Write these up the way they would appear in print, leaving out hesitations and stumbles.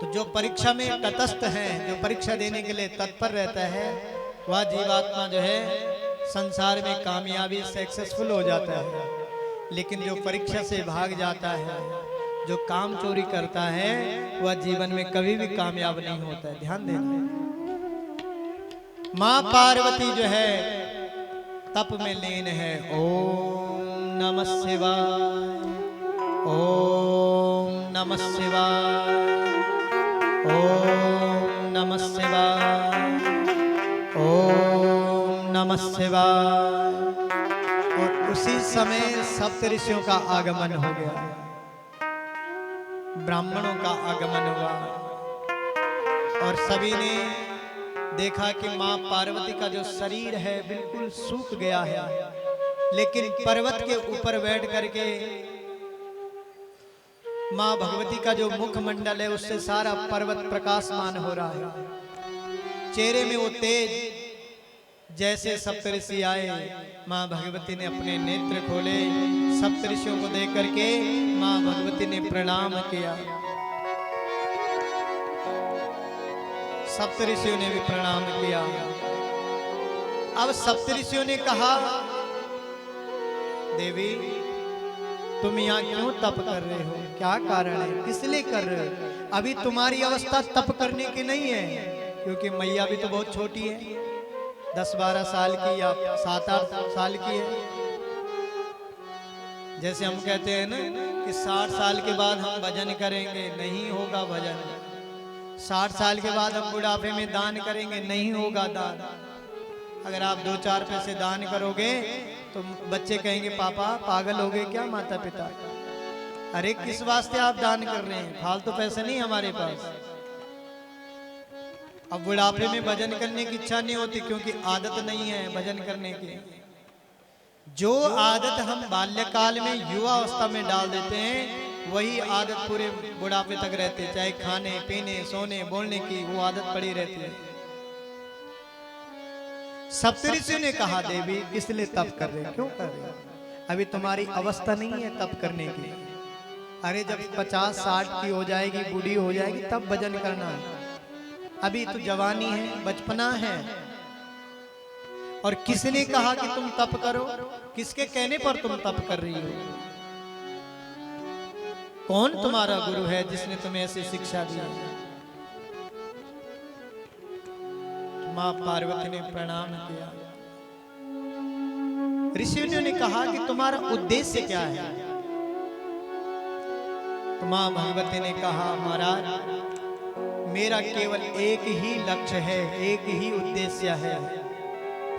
तो जो परीक्षा में तटस्थ है, जो परीक्षा देने के लिए तत्पर रहता है, वह जीवात्मा जो है संसार में कामयाबी सक्सेसफुल हो जाता है। लेकिन जो परीक्षा से भाग जाता है, जो काम चोरी करता है, वह जीवन में कभी भी कामयाब नहीं होता है। ध्यान देना। मां पार्वती जो है तप में लीन है। ओम नमः शिवाय, ओम नमः शिवाय, ओम नमः शिवाय, ओम नमः शिवाय। और उसी समय सप्त ऋषियों का आगमन हो गया, ब्राह्मणों का आगमन हुआ और सभी ने देखा कि मां पार्वती का जो शरीर है बिल्कुल सूख गया है, लेकिन पर्वत के ऊपर बैठ करके मां भगवती का जो मुखमंडल है उससे सारा पर्वत प्रकाशमान हो रहा है। चेहरे में वो तेज, जैसे सप्तऋषि आए, मां भगवती ने अपने नेत्र खोले, सप्तऋषियों को देख करके मां भगवती ने प्रणाम किया। सप्तऋषियों ने भी प्रणाम किया। अब सप्तऋषियों ने कहा, देवी तुम यहाँ क्यों तप कर रहे हो? क्या कारण है? किस लिए कर रहे हो? अभी तुम्हारी अवस्था तप करने की नहीं है, क्योंकि मैया भी तो बहुत छोटी है, 10-12 साल की या 7-8 साल की है। जैसे हम कहते हैं ना कि 60 साल के बाद हम भजन करेंगे, नहीं होगा भजन। 60 साल के बाद हम बुढ़ापे में दान करेंगे, नहीं होगा दान। अगर आप 2-4 पैसे दान करोगे तो बच्चे कहेंगे पापा पागल हो गए क्या माता पिता? अरे किस वास्ते आप दान कर रहे हैं? फालतू पैसे नहीं हमारे पास। अब बुढ़ापे में भजन करने की इच्छा नहीं होती, क्योंकि आदत नहीं है भजन करने की। जो आदत हम बाल्यकाल में युवा अवस्था में डाल देते हैं, वही आदत पूरे बुढ़ापे तक रहती है। चाहे खाने पीने सोने बोलने की वो आदत पड़ी रहती है। सप्तऋषि ने कहा, देवी किस लिए तप कर रहे, क्यों कर रहे? अभी तुम्हारी अवस्था नहीं है तप करने की। अरे जब 50-60 की हो जाएगी, बूढ़ी हो जाएगी, तब भजन करना। अभी तो जवानी है, बचपना है। और किसने कहा कि तुम तप करो? किसके कहने पर तुम तप कर रही हो? कौन तुम्हारा गुरु है जिसने तुम्हें ऐसी शिक्षा दी? मां पार्वती ने प्रणाम किया। ऋषियों ने कहा कि तुम्हारा उद्देश्य क्या है? तो मां भगवती ने कहा, महाराज मेरा केवल एक ही लक्ष्य है, एक ही उद्देश्य है,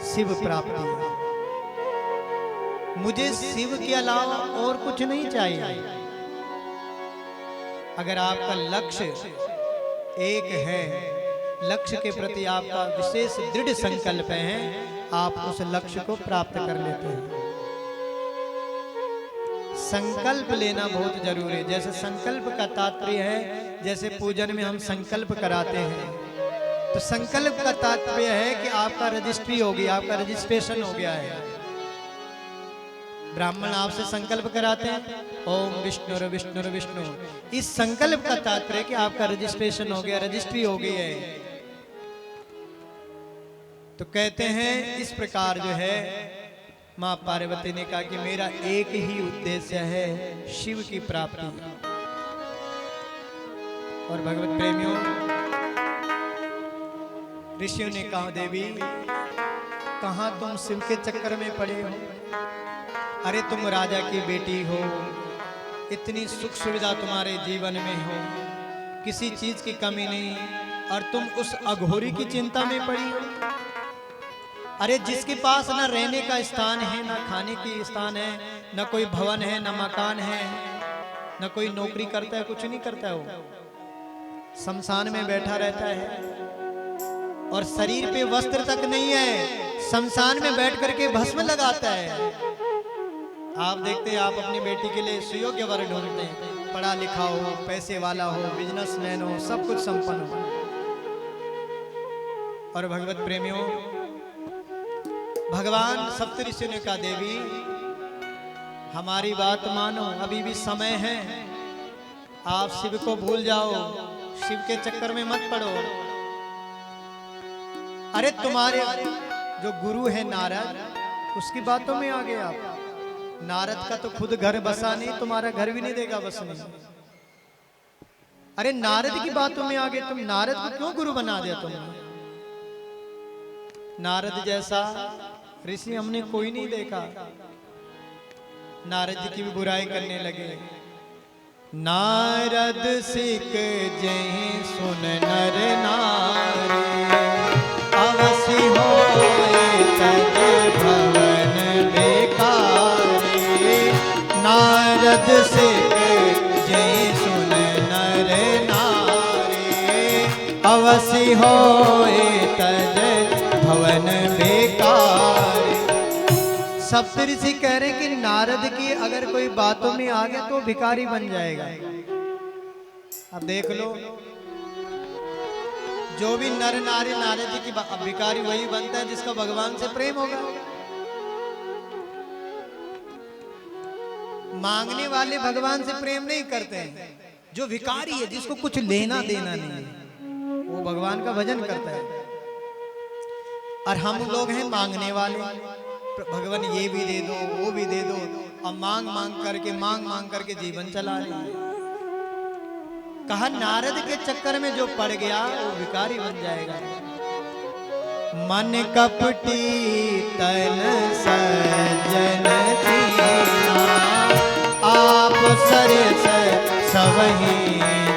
शिव प्राप्ति। मुझे शिव के अलावा और कुछ नहीं चाहिए। अगर आपका लक्ष्य एक है, लक्ष्य के प्रति आपका विशेष दृढ़ संकल्प है, आप उस लक्ष्य को प्राप्त कर लेते हैं। संकल्प लेना बहुत जरूरी है। जैसे संकल्प का तात्पर्य है, जैसे पूजन में हम संकल्प कराते हैं, तो संकल्प का तात्पर्य है कि आपका रजिस्ट्री हो गया, आपका रजिस्ट्रेशन हो गया है। ब्राह्मण आपसे संकल्प कराते हैं, ओम विष्णु विष्णु विष्णु। इस संकल्प का तात्पर्य कि आपका रजिस्ट्रेशन हो गया, रजिस्ट्री हो गई है। तो कहते हैं इस प्रकार जो है मां पार्वती ने कहा कि मेरा एक ही उद्देश्य है, शिव की प्राप्ति। और भगवत प्रेमियों, ऋषियों ने कहा, देवी कहां तुम शिव के चक्कर में पड़े हो? अरे तुम राजा की बेटी हो, इतनी सुख सुविधा तुम्हारे जीवन में हो, किसी चीज की कमी नहीं, और तुम उस अघोरी की चिंता में पड़ी हो। अरे जिसके पास ना रहने का स्थान है, ना खाने की स्थान है, ना कोई भवन है, ना मकान है, ना कोई नौकरी करता है, कुछ नहीं करता है, वो शमशान में बैठा रहता है और शरीर पे वस्त्र तक नहीं है, शमशान में बैठ करके भस्म लगाता है। आप देखते हैं, आप अपनी बेटी के लिए सुयोग्य वर ढूंढते हैं, पढ़ा लिखा हो, पैसे वाला हो, बिजनेसमैन हो, सब कुछ संपन्न हो। और भगवत प्रेमियों, भगवान सप्तऋषि ने कहा, देवी हमारी बात मानो, अभी भी समय है, आप शिव को भूल जाओ, शिव के चक्कर में मत पड़ो। अरे तुम्हारे जो गुरु है नारद, उसकी बातों में आ गए आप। नारद का तो खुद घर बसा नहीं, तुम्हारा घर भी नहीं देगा बसने। अरे नारद की बातों में आ गए तुम। नारद को क्यों गुरु बना दिया तुमने? नारद जैसा ऋषि हमने कोई नहीं देखा। नारद जी की भी बुराई करने लगे। नारद सिक जय सुन नर नारी, अवसि होए तज भवन बेकारी। नारद सिक जय सुन नर नारी, अवसि होए तज भवन बेकारी। सप्तऋषि कह रहे कि नारद की अगर कोई बातों में आ गया तो भिखारी बन जाएगा। अब देख लो, जो भी नर नारी नारद जी की भिखारी वही बनता है जिसका भगवान से प्रेम होगा। मांगने वाले भगवान से प्रेम नहीं करते हैं। जो भिखारी है, जिसको कुछ लेना देना नहीं है, वो भगवान का भजन करता है। और हम लोग हैं मांगने वाले। भगवान ये भी दे दो, वो भी दे दो, और मांग मांग करके जीवन चला रहे हैं। कहा नारद के चक्कर में जो पड़ गया वो भिखारी बन जाएगा। मन कपटी तन सज्जन दीना, आप सरस सबहि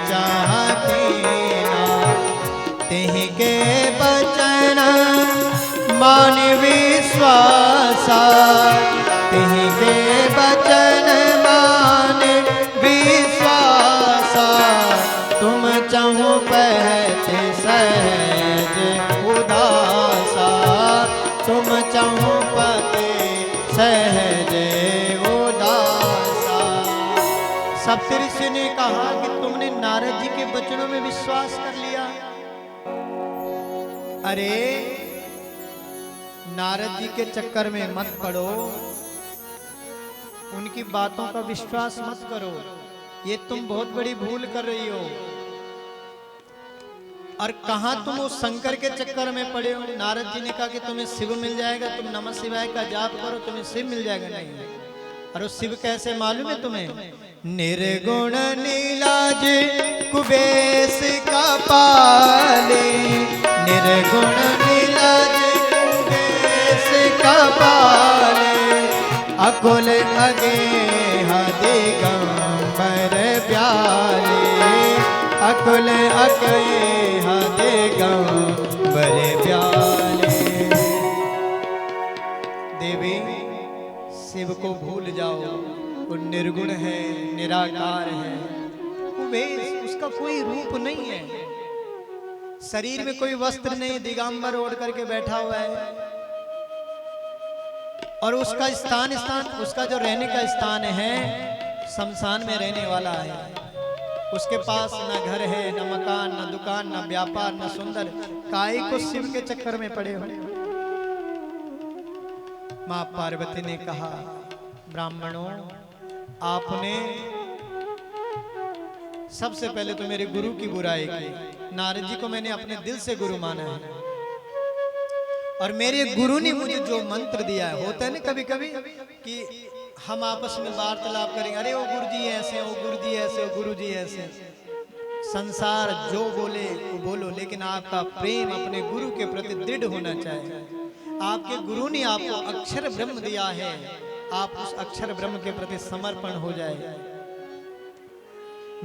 चाहते ना। तिहि के बचन मान विश्वासा, तिहि के बचन मान विश्वासा। तुम चाहो पहते सहज उदासा, तुम चाहो पते सहज उदासा। सप्तऋषि ने कहा कि तुमने नारद जी के वचनों में विश्वास कर लिया। अरे नारद जी के चक्कर में मत पड़ो, उनकी बातों का विश्वास मत करो। ये तुम बहुत बड़ी भूल कर रही हो। और कहां तुम उस शंकर के चक्कर में पड़े हो। नारद जी ने कहा कि तुम्हें शिव मिल जाएगा, तुम नमः शिवाय का जाप करो, तुम्हें शिव मिल जाएगा। नहीं। और उस शिव कैसे मालूम है तुम्हें? निर्गुण नीलाज कुबेश का पाले, निर्गुण नीलाज कपाले। अकुल अगे हदे गंबर प्याले, अकुल अगे हदे गंबर प्याले। देवी शिव को भूल जाओ, वो निर्गुण है, निराकार है। कुबेश, उसका कोई रूप नहीं है, शरीर में कोई वस्त्र नहीं, दिगंबर ओढ़ करके बैठा हुआ है। और उसका स्थान उसका जो रहने का स्थान है, शमशान में रहने वाला है। उसके पास न घर है, न मकान, न दुकान, न व्यापार, न सुंदर। काहे को शिव के चक्कर में पड़े हो? मां पार्वती ने कहा, ब्राह्मणों, आपने सबसे पहले तो मेरे गुरु की बुराई की। नारद जी को मैंने अपने दिल से गुरु माना है, और मेरे गुरु ने मुझे जो मंत्र दिया है। होता है ना कभी कभी कि हम आपस में वार्तालाप करेंगे, अरे वो गुरु जी ऐसे, वो गुरु जी ऐसे, वो गुरु जी ऐसे। संसार जो बोले वो बोलो, लेकिन आपका प्रेम अपने गुरु के प्रति दृढ़ होना चाहिए। आपके गुरु ने आपको अक्षर ब्रह्म दिया है, आप उस अक्षर ब्रह्म के प्रति समर्पण हो जाए।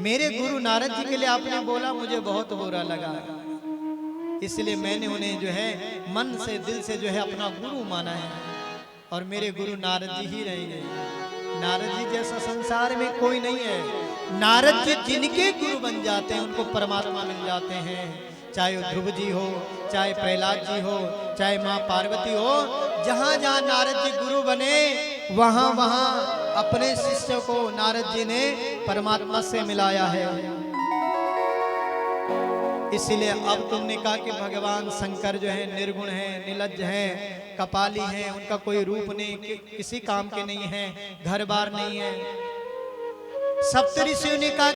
मेरे गुरु नारद जी के लिए आपने बोला, मुझे बहुत बुरा लगा, इसलिए मैंने उन्हें जो है मन से, दिल से जो है अपना गुरु माना है। और मेरे गुरु नारद जी ही रहेंगे। नारद जी जैसा संसार में कोई नहीं है। नारद जी जिनके गुरु बन जाते हैं उनको परमात्मा मिल जाते हैं। चाहे वो ध्रुव जी हो, चाहे प्रहलाद जी हो, चाहे माँ पार्वती हो, जहां जहां नारद जी गुरु बने वहां वहां अपने शिष्य को नारद जी ने परमात्मा से मिलाया है। इसीलिए अब तुमने कहा कि भगवान शंकर जो है निर्गुण है, निर्लज्ज है, कपाली है, उनका कोई रूप नहीं, किसी काम के नहीं है, घर बार नहीं है। सप्तऋषियों ने कहा